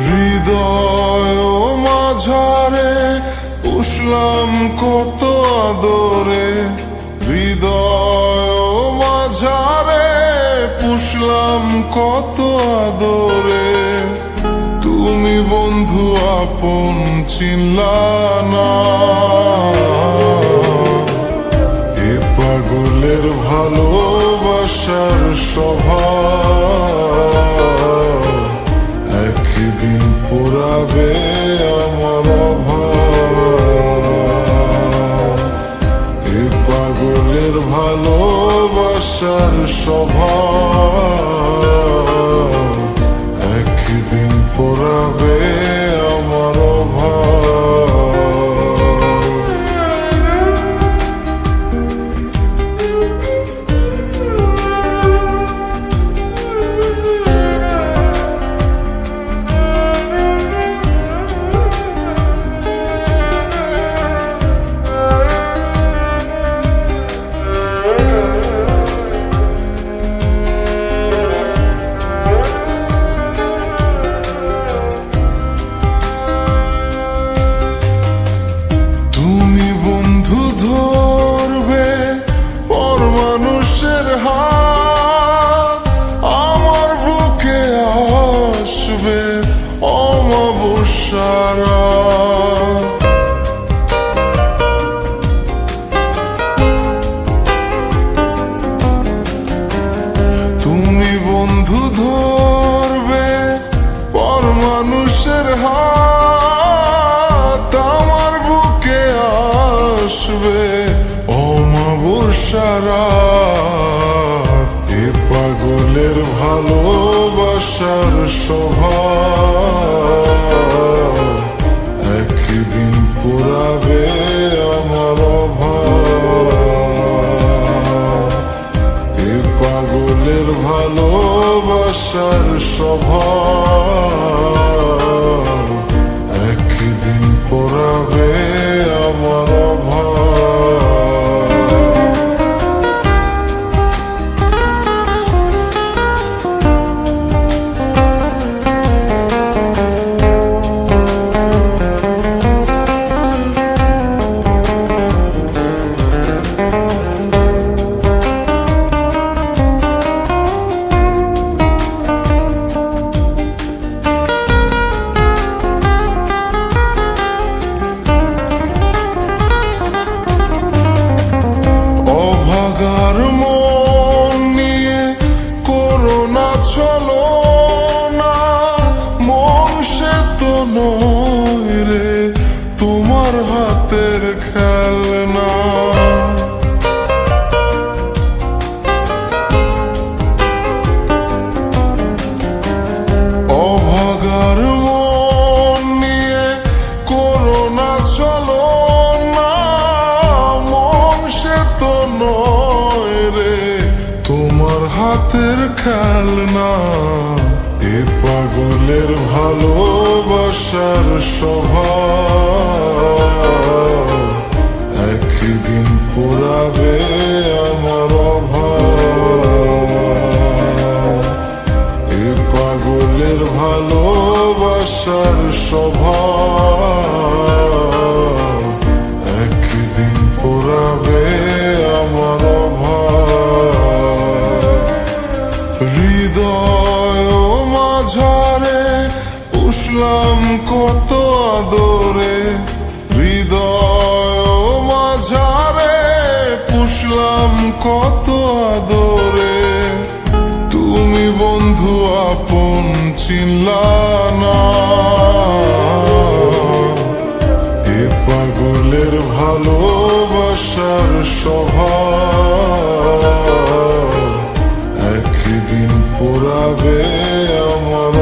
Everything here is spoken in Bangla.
হৃদয় মাঝারে পুষলাম কত আদরে, হৃদয় মাঝারে পুষলাম কত আদরে। তুমি বন্ধু আপন চিনলা না, এ পাগলের ভালোবাসার স্বভাব একদিন পুরাবে আমার অভাব। এ পাগলের ভালোবাসার স্বভাব একদিন পুরাবে আমার অভাব। ধরবে পর মানুষের হাত, আমার বুকে আসবে অমাবস্যার রাত। তুমি বন্ধু ধরবে পর মানুষের হাত, আমার বুকে আসবে অমাবস্যার রাত। এ পাগলের ভালোবাসার স্বভাব একদিন পুরাবে আমার অভাব। এ পাগলের ভালোবাসার স্বভাব একদিন পুরাবে আমার অভাব। অভাগার মন নিয়ে করোনা চলো না, মন সে তো নয় রে তোমার হাতের খেলনা। অভাগার মন নিয়ে করোনা চলো না, মন সে তো নয় রে তোমার হাতের খেলনা। এ পাগলের ভালোবাসার স্বভাব একদিন পুরাবে আমার অভাব। এ পাগলের ভালোবাসার স্বভাব একদিন পুরাবে আমার অভাব। হৃদয় মাঝারে পুষলাম কত আদরে, হৃদয় মাঝারে পুষলাম কত আদরে। তুমি বন্ধু আপন চিনলা না, এ পাগলের ভালোবাসার স্বভাব একদিন পুরাবে আমার